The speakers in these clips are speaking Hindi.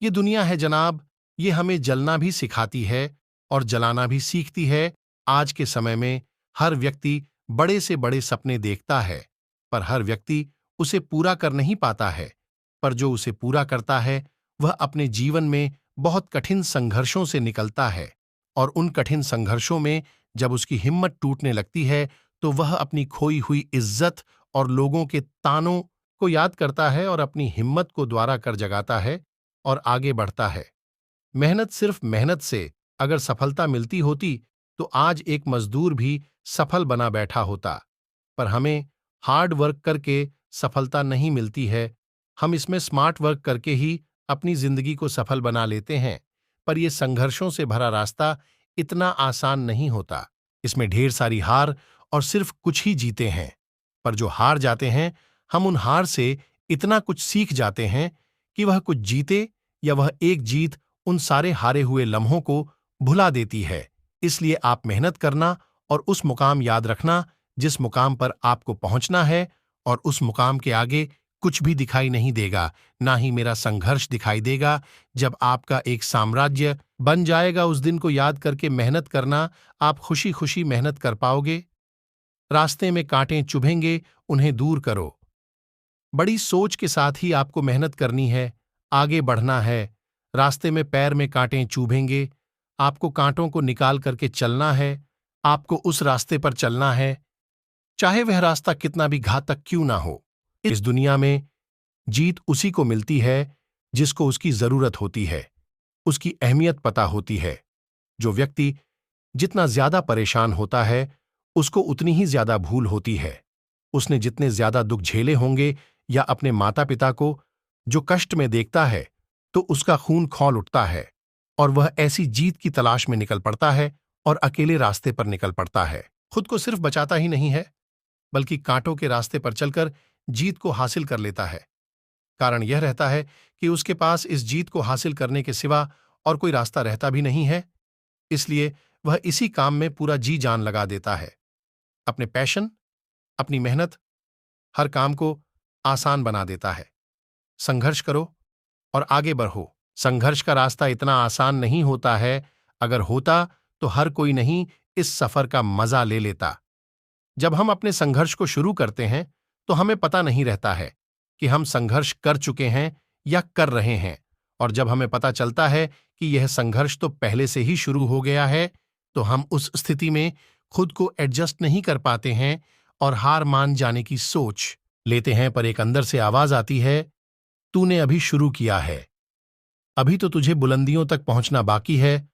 ये दुनिया है जनाब, ये हमें जलना भी सिखाती है और जलाना भी सीखती है। आज के समय में हर व्यक्ति बड़े से बड़े सपने देखता है, पर हर व्यक्ति उसे पूरा कर नहीं पाता है। पर जो उसे पूरा करता है, वह अपने जीवन में बहुत कठिन संघर्षों से निकलता है, और उन कठिन संघर्षों में जब उसकी हिम्मत टूटने लगती है, तो वह अपनी खोई हुई इज्जत और लोगों के तानों को याद करता है और अपनी हिम्मत को दोबारा कर जगाता है और आगे बढ़ता है। मेहनत, सिर्फ मेहनत से अगर सफलता मिलती होती तो आज एक मजदूर भी सफल बना बैठा होता। पर हमें हार्ड वर्क करके सफलता नहीं मिलती है, हम इसमें स्मार्ट वर्क करके ही अपनी जिंदगी को सफल बना लेते हैं। पर यह संघर्षों से भरा रास्ता इतना आसान नहीं होता, इसमें ढेर सारी हार और सिर्फ कुछ ही जीते हैं। पर जो हार जाते हैं, हम उन हार से इतना कुछ सीख जाते हैं कि वह कुछ जीते या वह एक जीत उन सारे हारे हुए लम्हों को भुला देती है। इसलिए आप मेहनत करना और उस मुकाम याद रखना जिस मुकाम पर आपको पहुंचना है, और उस मुकाम के आगे कुछ भी दिखाई नहीं देगा, ना ही मेरा संघर्ष दिखाई देगा। जब आपका एक साम्राज्य बन जाएगा, उस दिन को याद करके मेहनत करना, आप खुशी खुशी मेहनत कर पाओगे। रास्ते में कांटे चुभेंगे, उन्हें दूर करो। बड़ी सोच के साथ ही आपको मेहनत करनी है, आगे बढ़ना है। रास्ते में पैर में कांटे चुभेंगे, आपको कांटों को निकाल करके चलना है। आपको उस रास्ते पर चलना है, चाहे वह रास्ता कितना भी घातक क्यों ना हो। इस दुनिया में जीत उसी को मिलती है जिसको उसकी जरूरत होती है, उसकी अहमियत पता होती है। जो व्यक्ति जितना ज्यादा परेशान होता है, उसको उतनी ही ज्यादा भूल होती है। उसने जितने ज्यादा दुख झेले होंगे, या अपने माता पिता को जो कष्ट में देखता है, तो उसका खून खौल उठता है और वह ऐसी जीत की तलाश में निकल पड़ता है और अकेले रास्ते पर निकल पड़ता है। खुद को सिर्फ बचाता ही नहीं है, बल्कि कांटों के रास्ते पर चलकर जीत को हासिल कर लेता है। कारण यह रहता है कि उसके पास इस जीत को हासिल करने के सिवा और कोई रास्ता रहता भी नहीं है। इसलिए वह इसी काम में पूरा जी जान लगा देता है। अपने पैशन, अपनी मेहनत हर काम को आसान बना देता है। संघर्ष करो और आगे बढ़ो। संघर्ष का रास्ता इतना आसान नहीं होता है, अगर होता तो हर कोई नहीं इस सफर का मजा ले लेता। जब हम अपने संघर्ष को शुरू करते हैं, तो हमें पता नहीं रहता है कि हम संघर्ष कर चुके हैं या कर रहे हैं, और जब हमें पता चलता है कि यह संघर्ष तो पहले से ही शुरू हो गया है, तो हम उस स्थिति में खुद को एडजस्ट नहीं कर पाते हैं और हार मान जाने की सोच लेते हैं। पर एक अंदर से आवाज आती है, तूने अभी शुरू किया है, अभी तो तुझे बुलंदियों तक पहुंचना बाकी है।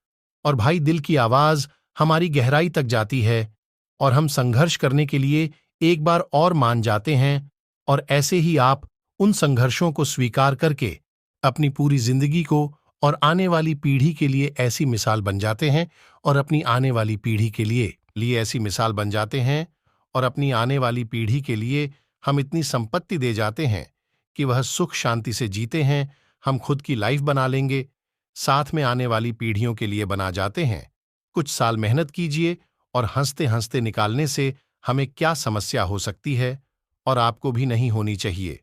और भाई, दिल की आवाज हमारी गहराई तक जाती है और हम संघर्ष करने के लिए एक बार और मान जाते हैं। और ऐसे ही आप उन संघर्षों को स्वीकार करके अपनी पूरी जिंदगी को और आने वाली पीढ़ी के लिए ऐसी मिसाल बन जाते हैं, और अपनी आने वाली पीढ़ी के लिए ऐसी मिसाल बन जाते हैं, और अपनी आने वाली पीढ़ी के लिए हम इतनी संपत्ति दे जाते हैं कि वह सुख शांति से जीते हैं। हम खुद की लाइफ बना लेंगे, साथ में आने वाली पीढ़ियों के लिए बना जाते हैं। कुछ साल मेहनत कीजिए, और हंसते हंसते निकालने से हमें क्या समस्या हो सकती है, और आपको भी नहीं होनी चाहिए।